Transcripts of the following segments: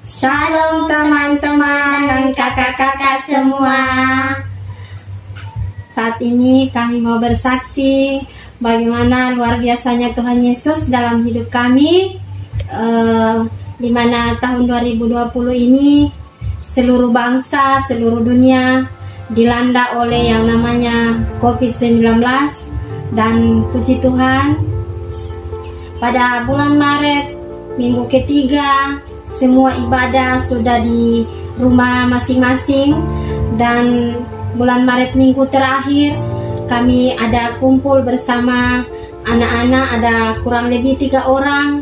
Shalom teman-teman dan kakak-kakak semua. Saat ini kami mau bersaksi bagaimana luar biasanya Tuhan Yesus dalam hidup kami, di mana tahun 2020 ini seluruh bangsa, seluruh dunia dilanda oleh yang namanya COVID-19. Dan puji Tuhan, pada bulan Maret minggu ketiga semua ibadah sudah di rumah masing-masing, dan bulan Maret minggu terakhir kami ada kumpul bersama anak-anak, ada kurang lebih 3 orang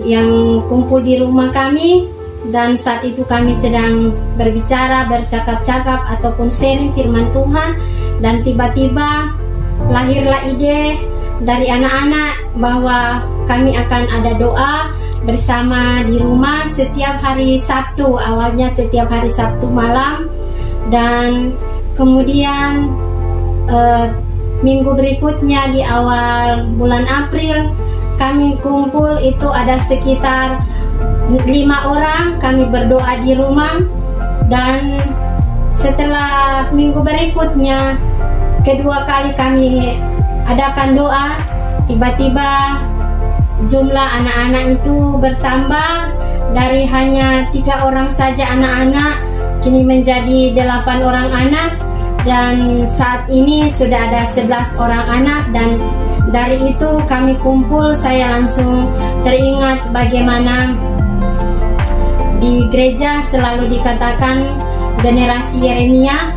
yang kumpul di rumah kami, dan saat itu kami sedang berbicara, bercakap-cakap ataupun sharing firman Tuhan, dan tiba-tiba lahirlah ide dari anak-anak bahwa kami akan ada doa bersama di rumah setiap hari Sabtu, awalnya setiap hari Sabtu malam, dan kemudian minggu berikutnya di awal bulan April kami kumpul, itu ada sekitar 5 orang, kami berdoa di rumah. Dan setelah minggu berikutnya kedua kali kami adakan doa, tiba-tiba jumlah anak-anak itu bertambah dari hanya 3 orang saja anak-anak, kini menjadi 8 orang anak, dan saat ini sudah ada 11 orang anak. Dan dari itu kami kumpul, saya langsung teringat bagaimana di gereja selalu dikatakan generasi Yeremia.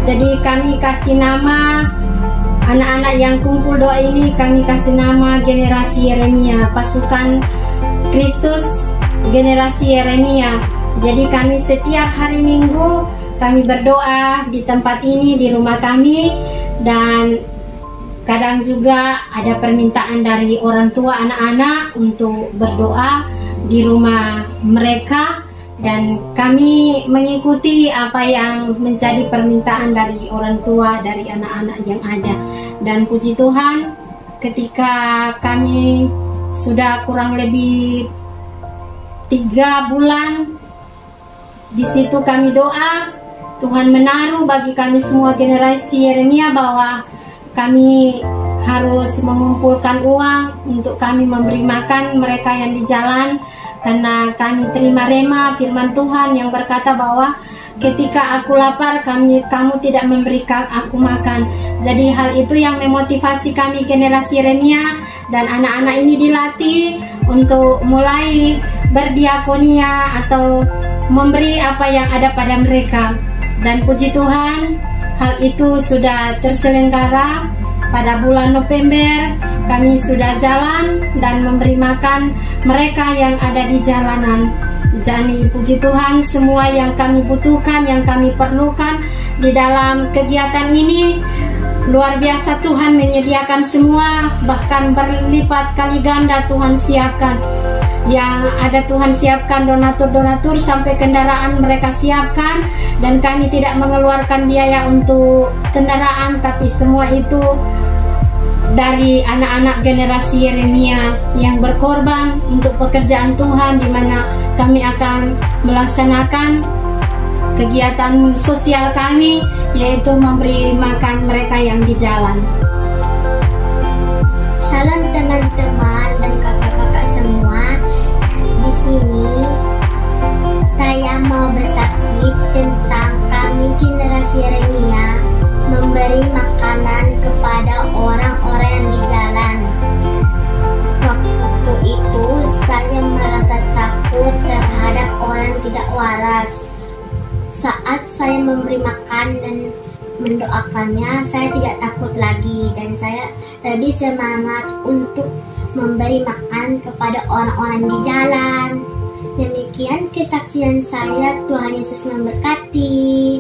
Jadi kami kasih nama anak-anak yang kumpul doa ini, kami kasih nama generasi Yeremia, pasukan Kristus generasi Yeremia. Jadi kami setiap hari Minggu kami berdoa di tempat ini, di rumah kami, dan kadang juga ada permintaan dari orang tua anak-anak untuk berdoa di rumah mereka, dan kami mengikuti apa yang menjadi permintaan dari orang tua, dari anak-anak yang ada. Dan puji Tuhan, ketika kami sudah kurang lebih 3 bulan di situ kami doa, Tuhan menaruh bagi kami semua generasi Yeremia bahwa kami harus mengumpulkan uang untuk kami memberi makan mereka yang di jalan, karena kami terima rema firman Tuhan yang berkata bahwa ketika aku lapar, kamu tidak memberikan aku makan. Jadi hal itu yang memotivasi kami generasi Yeremia, dan anak-anak ini dilatih untuk mulai berdiakonia atau memberi apa yang ada pada mereka. Dan puji Tuhan, hal itu sudah terselenggara. Pada bulan November kami sudah jalan dan memberi makan mereka yang ada di jalanan. Jadi puji Tuhan, semua yang kami butuhkan, yang kami perlukan di dalam kegiatan ini, luar biasa Tuhan menyediakan semua, bahkan berlipat kali ganda Tuhan siapkan. Yang ada Tuhan siapkan donatur-donatur sampai kendaraan mereka siapkan, dan kami tidak mengeluarkan biaya untuk kendaraan, tapi semua itu dari anak-anak generasi Yeremia yang berkorban untuk pekerjaan Tuhan, di mana kami akan melaksanakan kegiatan sosial kami, yaitu memberi makan mereka yang di jalan. Shalom teman-teman dan kakak-kakak semua. Di sini saya mau bersaksi tentang kami generasi Yeremia memberi makanan kepada orang-orang yang di jalan. Waktu itu saya merasa takut terhadap orang tidak waras. Saat saya memberi makan dan mendoakannya, saya tidak takut lagi, dan saya lebih semangat untuk memberi makan kepada orang-orang di jalan. Demikian kesaksian saya. Tuhan Yesus memberkati.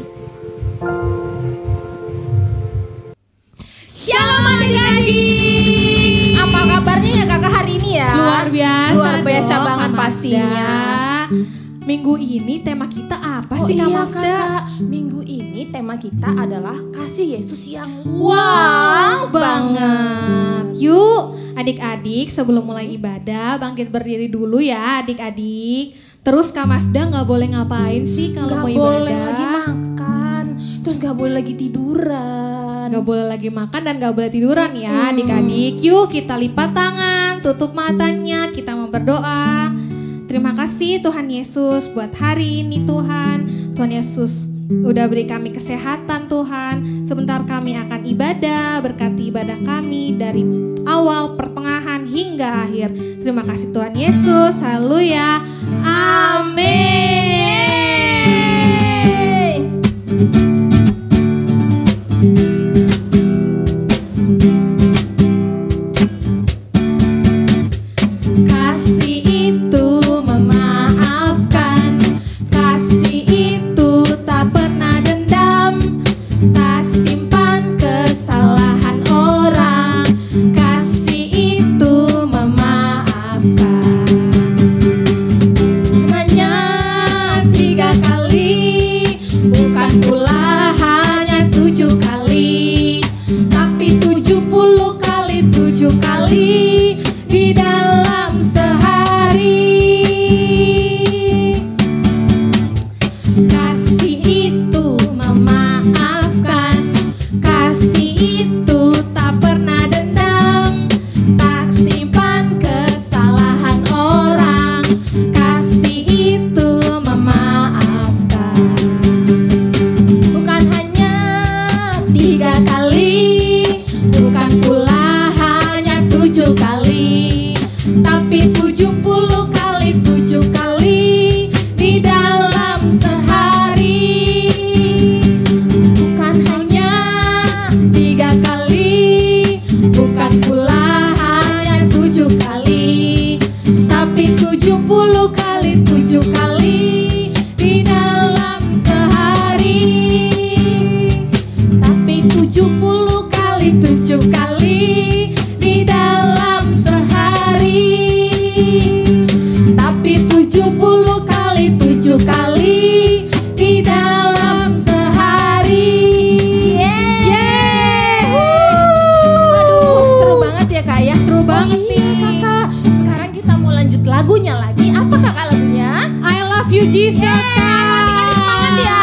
Shalom adik-adik. Apa kabarnya ya kakak hari ini ya? Luar biasa banget dong, pastinya. Minggu ini tema kita apa Oh sih Kak iya Masda? kakak, minggu ini tema kita adalah kasih Yesus yang Wow banget. Yuk adik-adik sebelum mulai ibadah bangkit berdiri dulu ya adik-adik. Terus Kak Masda gak boleh ngapain sih kalau Gak mau ibadah? boleh lagi makan, terus gak boleh lagi tiduran. Gak boleh lagi makan dan gak boleh tiduran ya adik-adik. Yuk kita lipat tangan, tutup matanya, kita mau berdoa. Terima kasih Tuhan Yesus buat hari ini Tuhan. Tuhan Yesus udah beri kami kesehatan Tuhan. Sebentar kami akan ibadah, berkati ibadah kami dari awal, pertengahan hingga akhir. Terima kasih Tuhan Yesus, haleluya, amin. Kasih itu memaafkan, kasih itu tak pernah dendam, tak simpan kesalahan orang, kasih itu memaafkan. Hanya 3 kali, bukan pula hanya 7 kali, tapi 70 kali 7 kali di dalam sehari. Kasih itu memaafkan, kasih itu tak pernah dendam, tak simpan kesalahan orang, kasih itu memaafkan. Bukan hanya 3 kali, bukan pula hanya 7 kali, tapi 70 kali 7 kali di dalam sehari. Bukan hanya 3 kali, bukan pula hanya 7 kali, tapi 70 kali 7 kali di dalam sehari. Tapi 70 kali 7 kali di dalam sehari. Tapi 70 kali 7 kali di dalam sehari. Yeay. Aduh, seru banget ya kak ya. Seru banget Iya nih. kakak, sekarang kita mau lanjut lagunya lagi. Apa kakak lagunya? I love you Jesus, Kak. Semangat ya.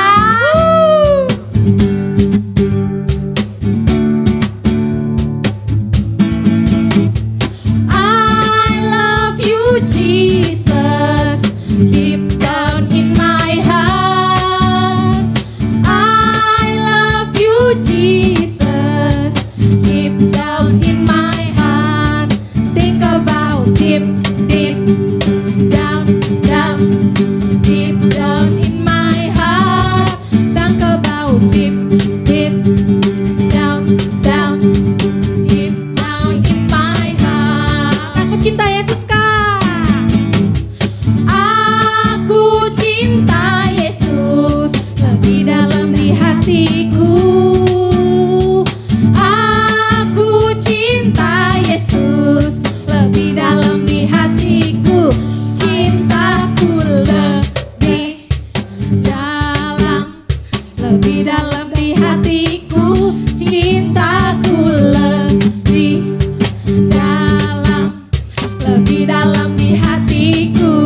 I love you Jesus, deep down in my heart. I love you Jesus, deep down in my heart. Think about deep, deep down, down, deep down in my heart. Think about deep, deep down, down, deep down in my heart. Aku cinta Yesus Kak. Aku cinta Yesus lebih dalam di hatiku. Aku cinta Yesus lebih dalam di hatiku. Cintaku lebih dalam di hatiku. Cintaku lebih dalam di hatiku.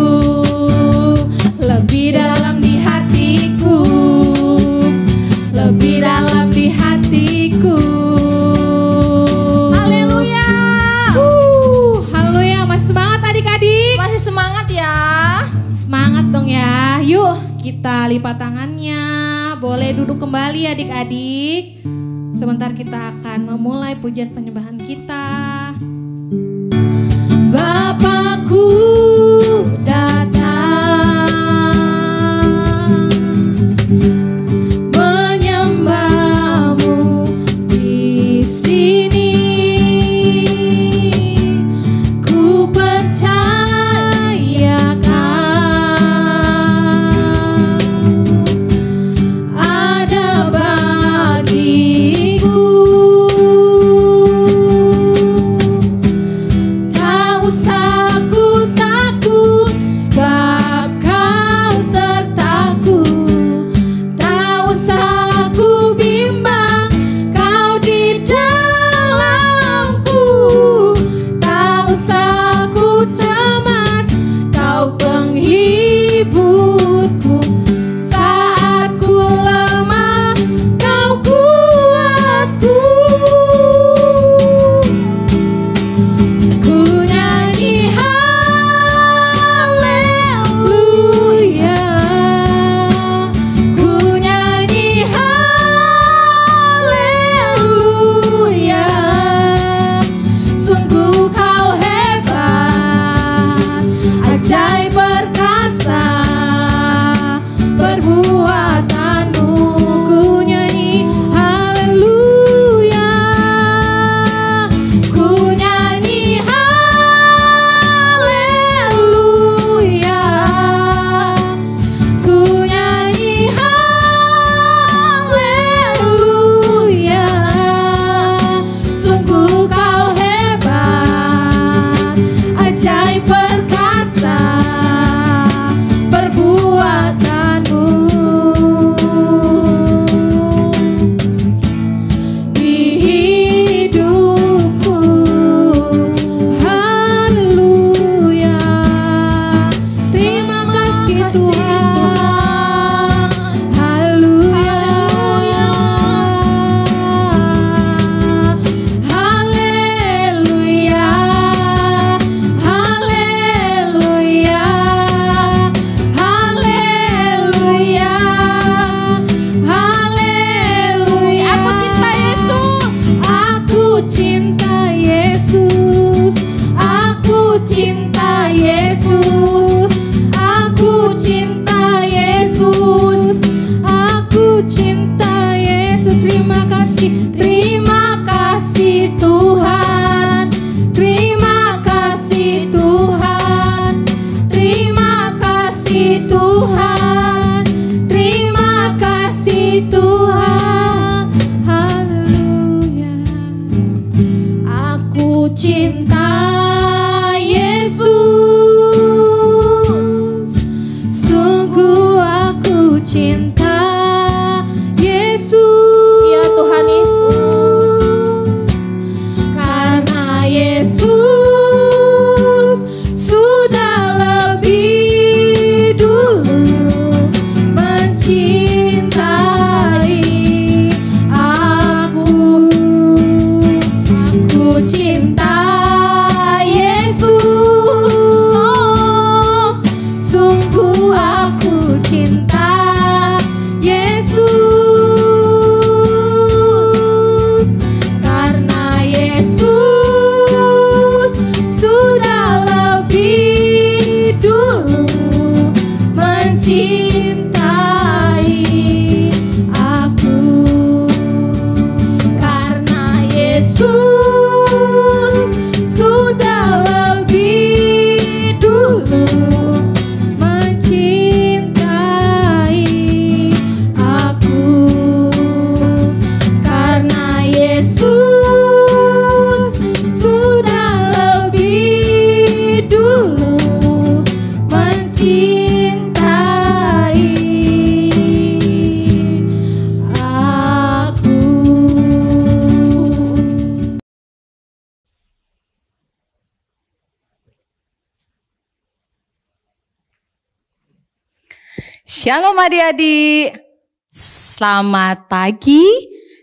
Lebih dalam di hatiku. Lebih dalam di hatiku. Haleluya. Haleluya, masih semangat adik-adik? Masih semangat ya. Semangat dong ya. Yuk kita lipat tangannya. Boleh duduk kembali adik-adik. Sebentar kita akan memulai pujian penyembahan kita. Bapakku datang menyembahmu di sini. Ku percaya Kau ada bagiku. Tak usah ku cinta Yesus. Ya Tuhan Yesus, Karena Yesus sudah lebih dulu mencintai aku. Aku cinta Yesus, oh, sungguh aku cinta Yesus. Karena Yesus sudah lebih dulu mencintai aku. Karena Yesus sudah lebih dulu mencintai aku. Karena Yesus sudah lebih dulu mencintai aku. Shalom adik-adik, selamat pagi,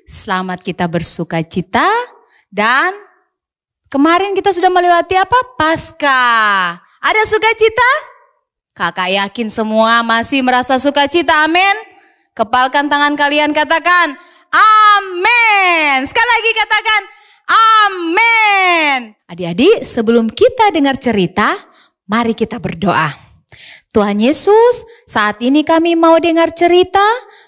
selamat kita bersuka cita. Dan kemarin kita sudah melewati apa? Paskah. Ada sukacita? Kakak yakin semua masih merasa sukacita, amin. Kepalkan tangan kalian, katakan amin. Sekali lagi katakan amin. Adik-adik, sebelum kita dengar cerita, mari kita berdoa. Tuhan Yesus, saat ini kami mau dengar cerita.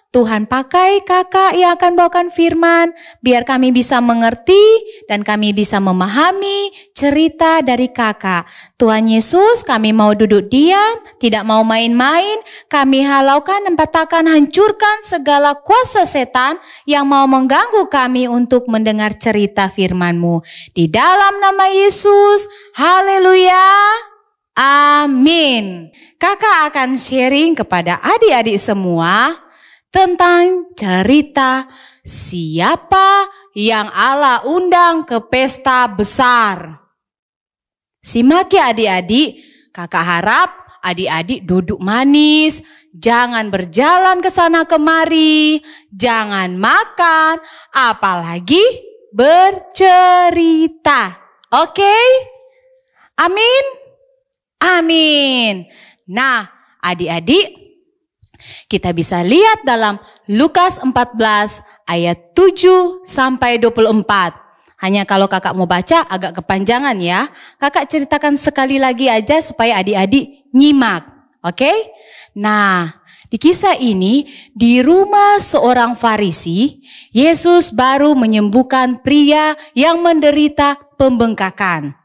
Tuhan pakai kakak yang akan bawakan firman, biar kami bisa mengerti dan kami bisa memahami cerita dari kakak. Tuhan Yesus, kami mau duduk diam, tidak mau main-main. Kami halaukan dan patahkan, hancurkan segala kuasa setan yang mau mengganggu kami untuk mendengar cerita firman-Mu. Di dalam nama Yesus, haleluya. Amin. Kakak akan sharing kepada adik-adik semua tentang cerita siapa yang Allah undang ke pesta besar. Simak ya adik-adik, kakak harap adik-adik duduk manis, jangan berjalan ke sana kemari, jangan makan, apalagi bercerita. Oke? Amin? Amin. Nah, adik-adik, kita bisa lihat dalam Lukas 14 ayat 7 sampai 24. Hanya kalau kakak mau baca agak kepanjangan ya. Kakak ceritakan sekali lagi aja supaya adik-adik nyimak. Oke? Nah, di kisah ini di rumah seorang Farisi, Yesus baru menyembuhkan pria yang menderita pembengkakan.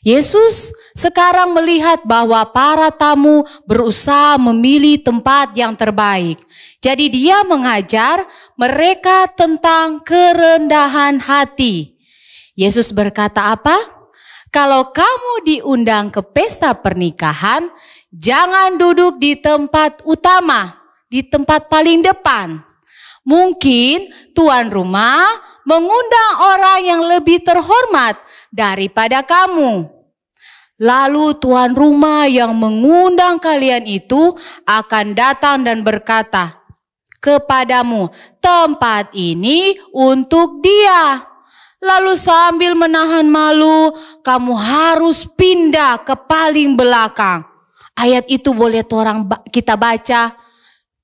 Yesus sekarang melihat bahwa para tamu berusaha memilih tempat yang terbaik. Jadi dia mengajar mereka tentang kerendahan hati. Yesus berkata apa? Kalau kamu diundang ke pesta pernikahan, jangan duduk di tempat utama, di tempat paling depan. Mungkin tuan rumah mengundang orang yang lebih terhormat daripada kamu. Lalu tuan rumah yang mengundang kalian itu akan datang dan berkata kepadamu, tempat ini untuk dia. Lalu sambil menahan malu, kamu harus pindah ke paling belakang. Ayat itu boleh kita baca.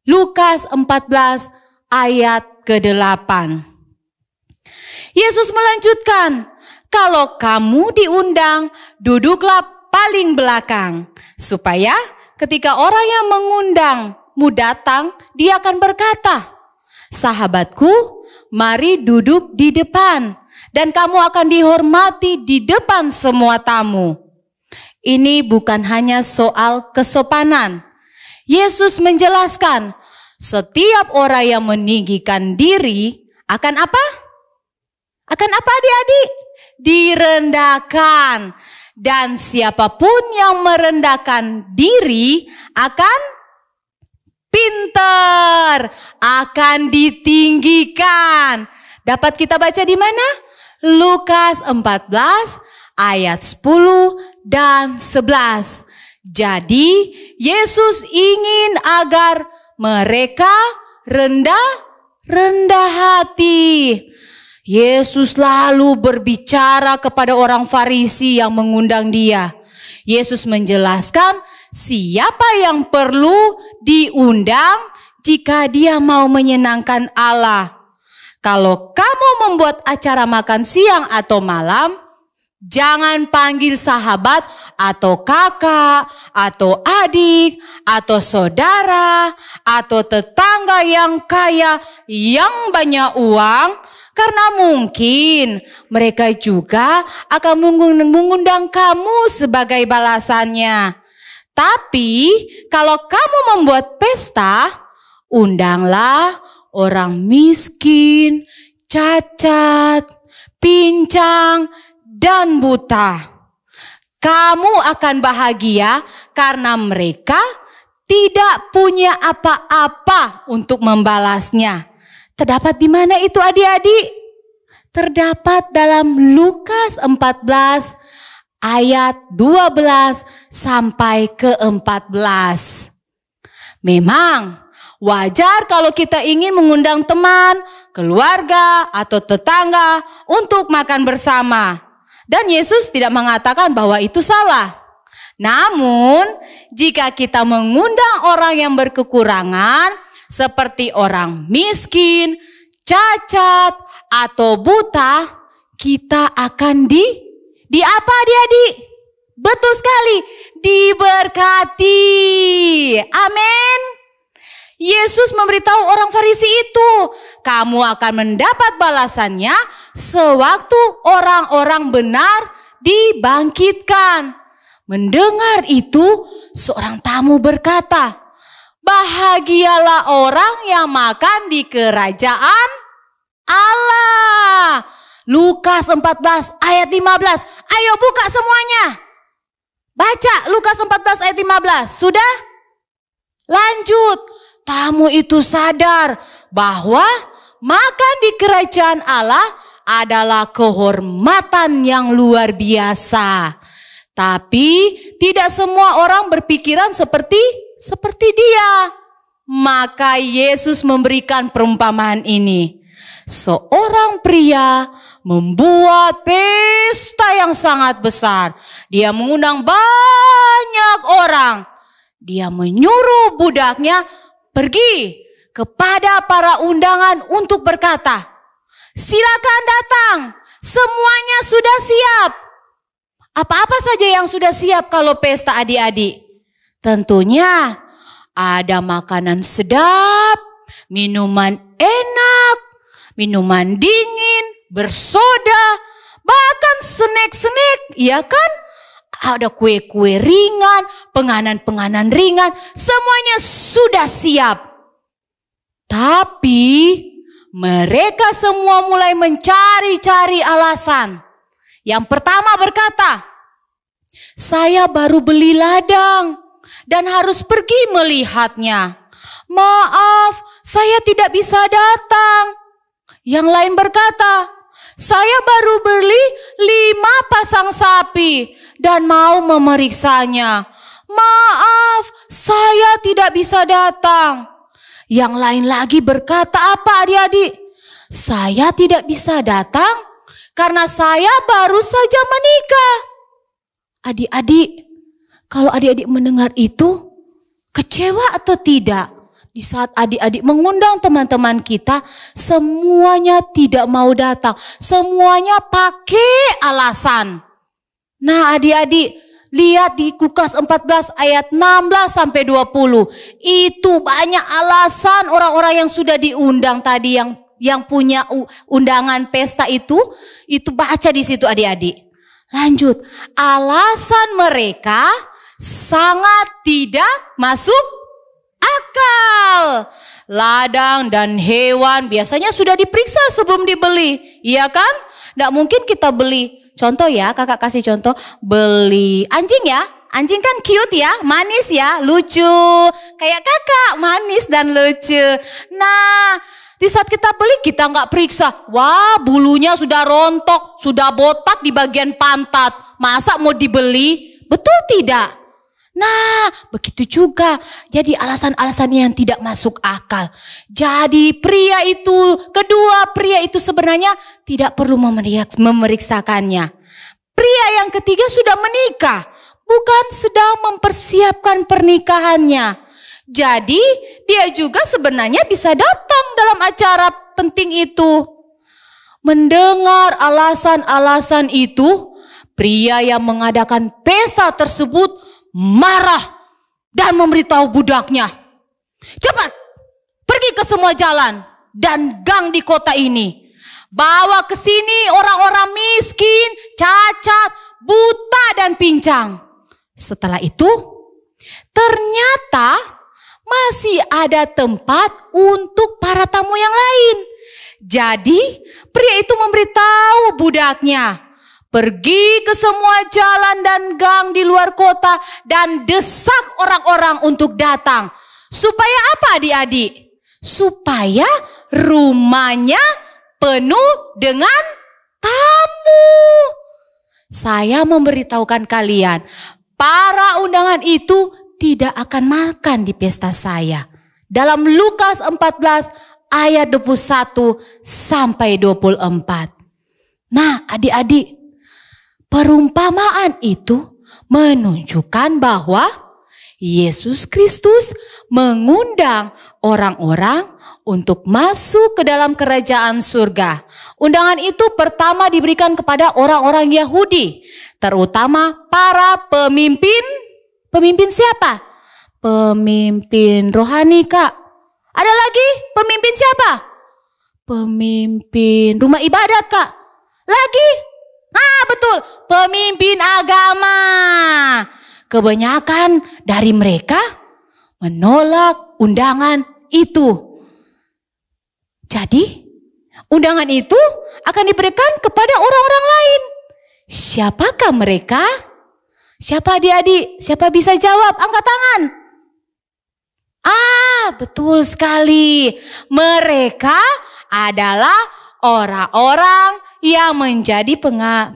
Lukas 14 ayat ke-8. Yesus melanjutkan, kalau kamu diundang, duduklah paling belakang. Supaya ketika orang yang mengundangmu datang, dia akan berkata, sahabatku, mari duduk di depan. Dan kamu akan dihormati di depan semua tamu. Ini bukan hanya soal kesopanan. Yesus menjelaskan, setiap orang yang meninggikan diri akan apa? Akan apa adik-adik? Direndahkan. Dan siapapun yang merendahkan diri akan pintar akan ditinggikan. Dapat kita baca di mana? Lukas 14 ayat 10 dan 11. Jadi Yesus ingin agar mereka rendah hati. Yesus lalu berbicara kepada orang Farisi yang mengundang dia. Yesus menjelaskan siapa yang perlu diundang jika dia mau menyenangkan Allah. Kalau kamu membuat acara makan siang atau malam, jangan panggil sahabat atau kakak atau adik atau saudara atau tetangga yang kaya yang banyak uang, karena mungkin mereka juga akan mengundang kamu sebagai balasannya. Tapi kalau kamu membuat pesta, undanglah orang miskin, cacat, pincang, dan buta. Kamu akan bahagia karena mereka tidak punya apa-apa untuk membalasnya. Terdapat di mana itu adik-adik? Terdapat dalam Lukas 14 ayat 12 sampai ke 14. Memang wajar kalau kita ingin mengundang teman, keluarga, atau tetangga untuk makan bersama. Dan Yesus tidak mengatakan bahwa itu salah. Namun, jika kita mengundang orang yang berkekurangan, seperti orang miskin, cacat, atau buta, kita akan di apa adik-adik? Betul sekali, diberkati. Amin. Yesus memberitahu orang Farisi itu, kamu akan mendapat balasannya sewaktu orang-orang benar dibangkitkan. Mendengar itu, seorang tamu berkata, bahagialah orang yang makan di kerajaan Allah. Lukas 14 ayat 15. Ayo buka semuanya. Baca Lukas 14 ayat 15. Sudah? Lanjut. Tamu itu sadar bahwa makan di kerajaan Allah adalah kehormatan yang luar biasa. Tapi tidak semua orang berpikiran seperti dia. Maka Yesus memberikan perumpamaan ini. Seorang pria membuat pesta yang sangat besar. Dia mengundang banyak orang. Dia menyuruh budaknya pergi kepada para undangan untuk berkata, silakan datang, semuanya sudah siap. Apa-apa saja yang sudah siap kalau pesta adik-adik? Tentunya ada makanan sedap, minuman enak, minuman dingin, bersoda, bahkan snack-snack, iya kan? Ada kue-kue ringan, penganan-penganan ringan, semuanya sudah siap. Tapi mereka semua mulai mencari-cari alasan. Yang pertama berkata, saya baru beli ladang dan harus pergi melihatnya. Maaf, saya tidak bisa datang. Yang lain berkata, saya baru beli 5 pasang sapi dan mau memeriksanya. Maaf, saya tidak bisa datang. Yang lain lagi berkata apa adik-adik? Saya tidak bisa datang karena saya baru saja menikah. Adik-adik, kalau adik-adik mendengar itu, kecewa atau tidak? Di saat adik-adik mengundang teman-teman kita, semuanya tidak mau datang. Semuanya pakai alasan. Nah adik-adik, lihat di Lukas 14 ayat 16 sampai 20. Itu banyak alasan orang-orang yang sudah diundang tadi, yang punya undangan pesta itu baca di situ adik-adik. Lanjut, alasan mereka sangat tidak masuk akal. Ladang dan hewan biasanya sudah diperiksa sebelum dibeli, iya kan? Nggak mungkin kita beli, contoh ya, kakak kasih contoh, beli anjing ya. Anjing kan cute ya, manis ya, lucu. Kayak kakak, manis dan lucu. Nah, di saat kita beli kita nggak periksa. Wah, bulunya sudah rontok, sudah botak di bagian pantat. Masa mau dibeli? Betul tidak? Nah, begitu juga. Jadi alasan-alasan yang tidak masuk akal. Jadi kedua pria itu sebenarnya tidak perlu memeriksakannya. Pria yang ketiga sudah menikah, bukan sedang mempersiapkan pernikahannya. Jadi dia juga sebenarnya bisa datang dalam acara penting itu. Mendengar alasan-alasan itu, pria yang mengadakan pesta tersebut marah dan memberitahu budaknya, cepat pergi ke semua jalan dan gang di kota ini. Bawa ke sini orang-orang miskin, cacat, buta dan pincang. Setelah itu, ternyata masih ada tempat untuk para tamu yang lain. Jadi, pria itu memberitahu budaknya, pergi ke semua jalan dan gang di luar kota dan desak orang-orang untuk datang. Supaya apa adik-adik? Supaya rumahnya penuh dengan tamu. Saya memberitahukan kalian, para undangan itu tidak akan makan di pesta saya. Dalam Lukas 14 ayat 21 sampai 24. Nah, adik-adik, perumpamaan itu menunjukkan bahwa Yesus Kristus mengundang orang-orang untuk masuk ke dalam kerajaan surga. Undangan itu pertama diberikan kepada orang-orang Yahudi, terutama para pemimpin. Pemimpin siapa? Pemimpin rohani, Kak. Ada lagi pemimpin siapa? Pemimpin rumah ibadat, Kak. Lagi? Ah, betul, pemimpin agama. Kebanyakan dari mereka menolak undangan itu. Jadi, undangan itu akan diberikan kepada orang-orang lain. Siapakah mereka? Siapa adik-adik? Siapa bisa jawab? Angkat tangan. Ah, betul sekali. Mereka adalah orang-orang yang menjadi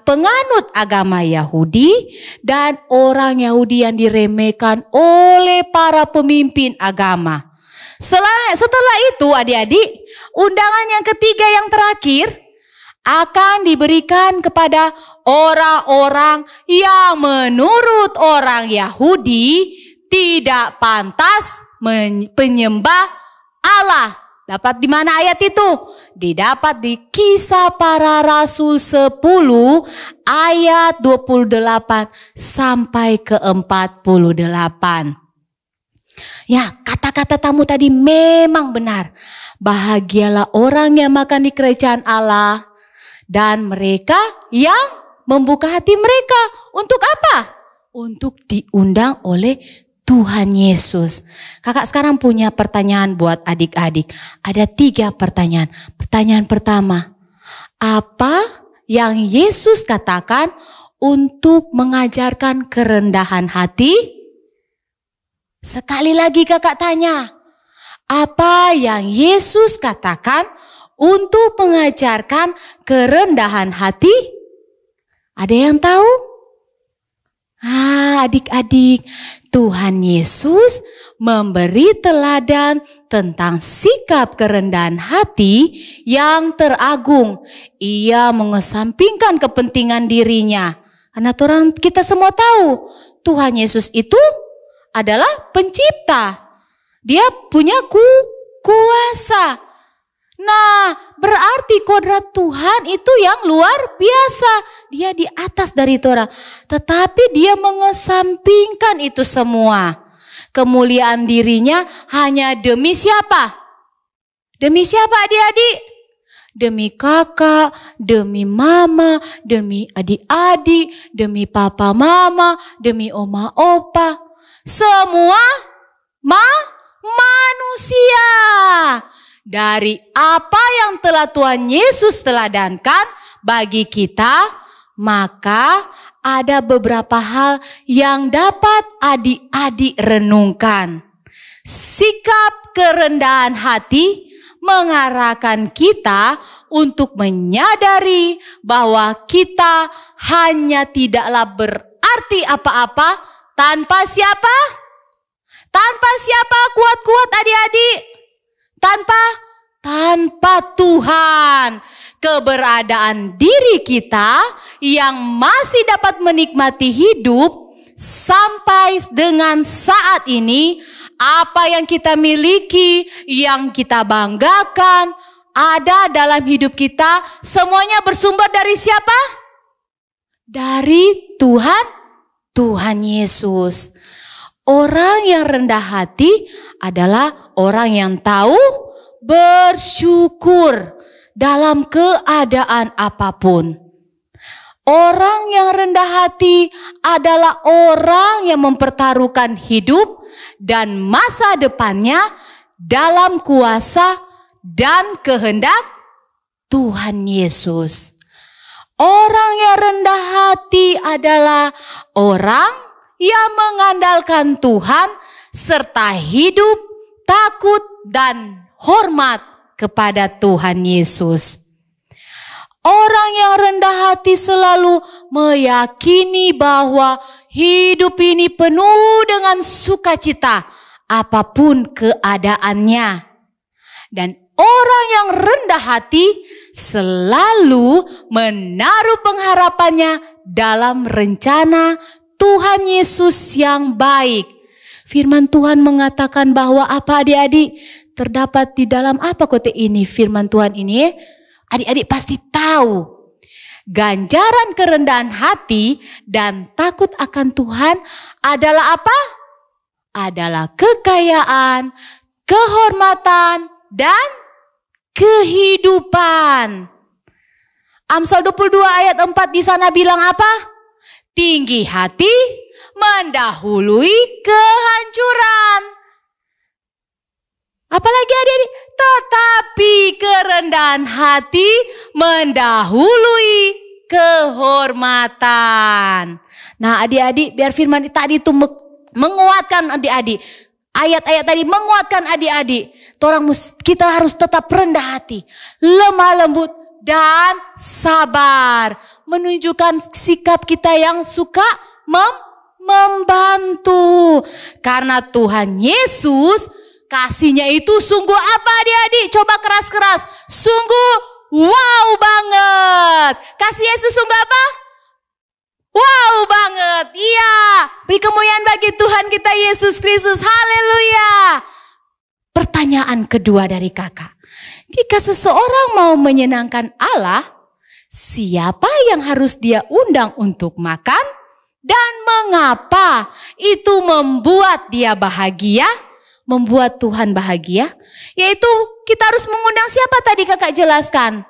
penganut agama Yahudi dan orang Yahudi yang diremehkan oleh para pemimpin agama. Setelah itu adik-adik, undangan yang ketiga yang terakhir akan diberikan kepada orang-orang yang menurut orang Yahudi tidak pantas penyembah Allah. Dapat di mana ayat itu? Didapat di Kisah Para Rasul 10 ayat 28 sampai ke 48. Ya, kata-kata tamu tadi memang benar. Bahagialah orang yang makan di kerajaan Allah dan mereka yang membuka hati mereka. Untuk apa? Untuk diundang oleh Tuhan Yesus. Kakak sekarang punya pertanyaan buat adik-adik. Ada 3 pertanyaan. Pertanyaan pertama, apa yang Yesus katakan untuk mengajarkan kerendahan hati? Sekali lagi kakak tanya, apa yang Yesus katakan untuk mengajarkan kerendahan hati? Ada yang tahu? Adik-adik, Tuhan Yesus memberi teladan tentang sikap kerendahan hati yang teragung. Ia mengesampingkan kepentingan dirinya. Karena kita semua tahu, Tuhan Yesus itu adalah pencipta. Dia punya kuasa. Nah, berarti kodrat Tuhan itu yang luar biasa. Dia di atas dari itu orang. Tetapi dia mengesampingkan itu semua. Kemuliaan dirinya hanya demi siapa? Demi siapa adik-adik? Demi kakak, demi mama, demi adik-adik, demi papa mama, demi oma opa. Semua manusia. Dari apa yang telah Tuhan Yesus teladankan bagi kita, maka ada beberapa hal yang dapat adik-adik renungkan. Sikap kerendahan hati mengarahkan kita untuk menyadari bahwa kita hanya tidaklah berarti apa-apa tanpa siapa? Tanpa siapa kuat-kuat adik-adik? Tanpa Tuhan. Keberadaan diri kita yang masih dapat menikmati hidup sampai dengan saat ini, apa yang kita miliki, yang kita banggakan, ada dalam hidup kita, semuanya bersumber dari siapa? Dari Tuhan Yesus. Orang yang rendah hati adalah orang yang tahu bersyukur dalam keadaan apapun. Orang yang rendah hati adalah orang yang mempertaruhkan hidup dan masa depannya dalam kuasa dan kehendak Tuhan Yesus. Orang yang rendah hati adalah orang yang mengandalkan Tuhan serta hidup takut dan hormat kepada Tuhan Yesus. Orang yang rendah hati selalu meyakini bahwa hidup ini penuh dengan sukacita apapun keadaannya. Dan orang yang rendah hati selalu menaruh pengharapannya dalam rencana Tuhan Yesus yang baik. Firman Tuhan mengatakan bahwa apa adik-adik? Terdapat di dalam apa kote ini firman Tuhan ini? Adik-adik pasti tahu. Ganjaran kerendahan hati dan takut akan Tuhan adalah apa? Adalah kekayaan, kehormatan, dan kehidupan. Amsal 22 ayat 4 di sana bilang apa? Tinggi hati mendahului kehancuran. Apalagi adik-adik, tetapi kerendahan hati mendahului kehormatan. Nah adik-adik, biar firman tadi itu menguatkan adik-adik. Ayat-ayat tadi menguatkan adik-adik. Kita harus tetap rendah hati, lemah lembut, dan sabar. Menunjukkan sikap kita yang suka membantu. Karena Tuhan Yesus kasihnya itu sungguh apa adik-adik? Coba keras-keras. Sungguh wow banget. Kasih Yesus sungguh apa? Wow banget. Iya. Beri kemuliaan bagi Tuhan kita Yesus Kristus. Haleluya. Pertanyaan kedua dari kakak. Jika seseorang mau menyenangkan Allah, siapa yang harus dia undang untuk makan? Dan mengapa itu membuat dia bahagia? Membuat Tuhan bahagia, yaitu kita harus mengundang siapa tadi kakak jelaskan.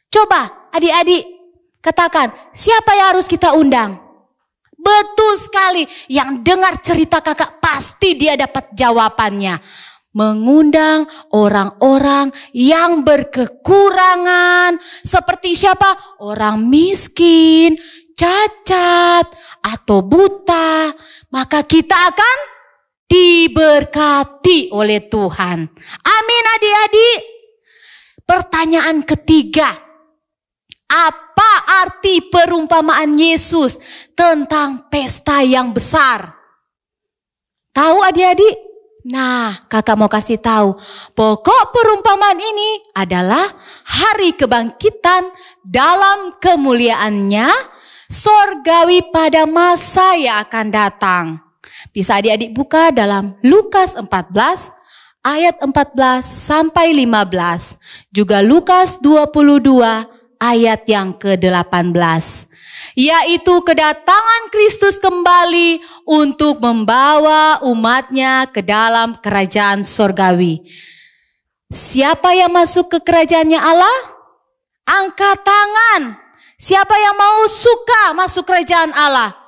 Coba adik-adik katakan, siapa yang harus kita undang? Betul sekali, yang dengar cerita kakak pasti dia dapat jawabannya. Mengundang orang-orang yang berkekurangan. Seperti siapa? Orang miskin, cacat, atau buta. Maka kita akan diberkati oleh Tuhan. Amin adik-adik. Pertanyaan ketiga. Apa arti perumpamaan Yesus tentang pesta yang besar? Tahu adik-adik? Nah, kakak mau kasih tahu. Pokok perumpamaan ini adalah hari kebangkitan dalam kemuliaannya sorgawi pada masa yang akan datang. Bisa adik-adik buka dalam Lukas 14 ayat 14 sampai 15. Juga Lukas 22 ayat yang ke-18. Yaitu kedatangan Kristus kembali untuk membawa umatnya ke dalam kerajaan sorgawi. Siapa yang masuk ke kerajaannya Allah? Angkat tangan. Siapa yang mau suka masuk kerajaan Allah?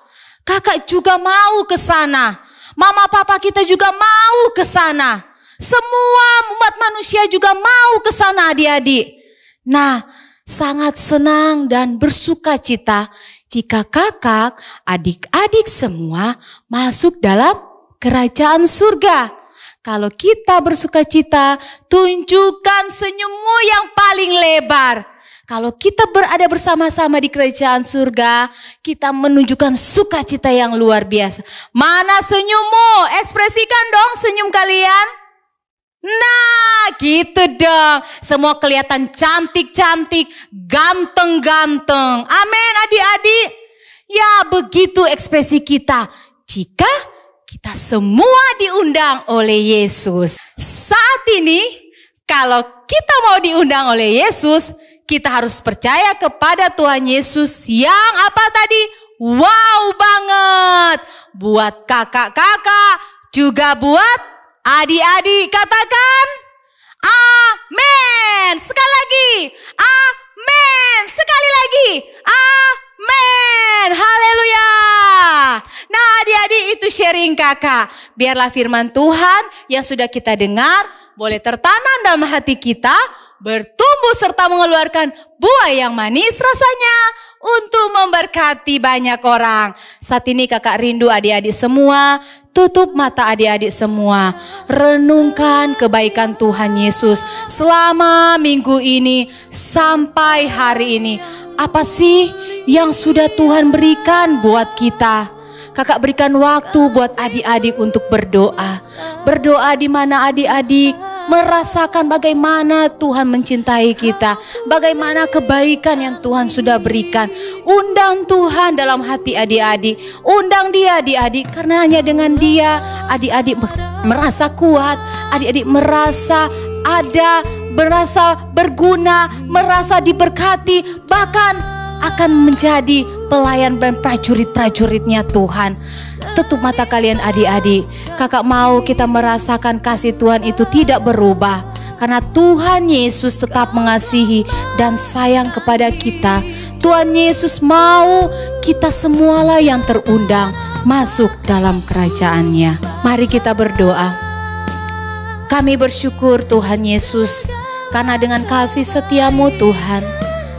Kakak juga mau ke sana. Mama papa kita juga mau ke sana. Semua umat manusia juga mau ke sana adik-adik. Nah, sangat senang dan bersuka cita jika kakak, adik-adik semua masuk dalam kerajaan surga. Kalau kita bersuka cita, tunjukkan senyummu yang paling lebar. Kalau kita berada bersama-sama di kerajaan surga, kita menunjukkan sukacita yang luar biasa. Mana senyummu? Ekspresikan dong senyum kalian. Nah, gitu dong. Semua kelihatan cantik-cantik, ganteng-ganteng. Amin adik-adik. Ya, begitu ekspresi kita. Jika kita semua diundang oleh Yesus. Saat ini, kalau kita mau diundang oleh Yesus, kita harus percaya kepada Tuhan Yesus yang apa tadi? Wow banget. Buat kakak-kakak, juga buat adik-adik. Katakan amin. Sekali lagi. Amin. Sekali lagi. Amin. Haleluya. Nah adik-adik, itu sharing kakak. Biarlah firman Tuhan yang sudah kita dengar boleh tertanam dalam hati kita, bertumbuh serta mengeluarkan buah yang manis rasanya untuk memberkati banyak orang. Saat ini kakak rindu adik-adik semua, tutup mata adik-adik semua. Renungkan kebaikan Tuhan Yesus selama minggu ini sampai hari ini. Apa sih yang sudah Tuhan berikan buat kita? Kakak berikan waktu buat adik-adik untuk berdoa. Berdoa di mana adik-adik merasakan bagaimana Tuhan mencintai kita, bagaimana kebaikan yang Tuhan sudah berikan. Undang Tuhan dalam hati adik-adik, undang dia adik-adik, karena hanya dengan dia adik-adik merasa kuat, adik-adik merasa ada, merasa berguna, merasa diberkati, bahkan akan menjadi pelayan dan prajurit-prajuritnya Tuhan. Tutup mata kalian adik-adik. Kakak mau kita merasakan kasih Tuhan itu tidak berubah. Karena Tuhan Yesus tetap mengasihi dan sayang kepada kita. Tuhan Yesus mau kita semualah yang terundang masuk dalam kerajaannya. Mari kita berdoa. Kami bersyukur Tuhan Yesus, karena dengan kasih setiamu Tuhan,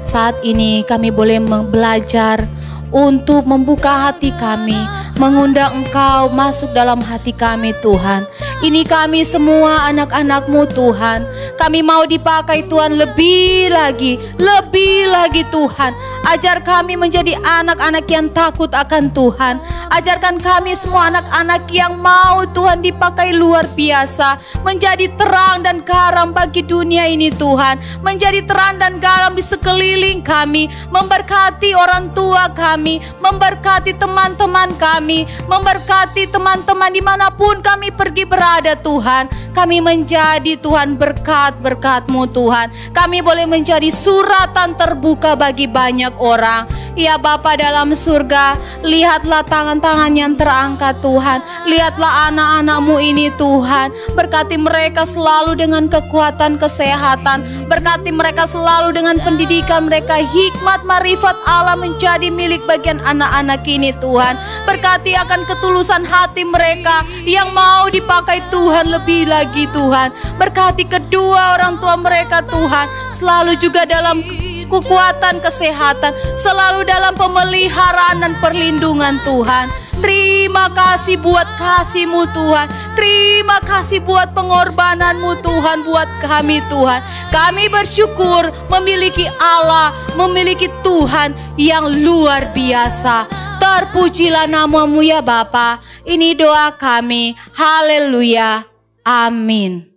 saat ini kami boleh belajar untuk membuka hati kami, mengundang Engkau masuk dalam hati kami Tuhan. Ini kami semua anak-anak-Mu Tuhan. Kami mau dipakai Tuhan lebih lagi Tuhan. Ajar kami menjadi anak-anak yang takut akan Tuhan. Ajarkan kami semua anak-anak yang mau Tuhan dipakai luar biasa, menjadi terang dan garam bagi dunia ini Tuhan. Menjadi terang dan garam di sekeliling kami, memberkati orang tua kami, memberkati teman-teman kami, memberkati teman-teman dimanapun kami pergi berada Tuhan. Kami menjadi Tuhan berkat-berkat-Mu Tuhan. Kami boleh menjadi suratan terbuka bagi banyak orang. Ya Bapa dalam surga, lihatlah tangan-tangan yang terangkat Tuhan. Lihatlah anak-anak-Mu ini Tuhan. Berkati mereka selalu dengan kekuatan kesehatan. Berkati mereka selalu dengan pendidikan mereka. Hikmat marifat Allah menjadi milik bagian anak-anak ini Tuhan. Berkati akan ketulusan hati mereka yang mau dipakai Tuhan lebih lagi Tuhan. Berkati kedua orang tua mereka Tuhan, selalu juga dalam kekuatan kesehatan, selalu dalam pemeliharaan dan perlindungan Tuhan. Terima kasih buat kasih-Mu Tuhan. Terima kasih buat pengorbanan-Mu Tuhan buat kami Tuhan. Kami bersyukur memiliki Allah, memiliki Tuhan yang luar biasa. Terpujilah nama-Mu ya Bapa. Ini doa kami. Haleluya. Amin.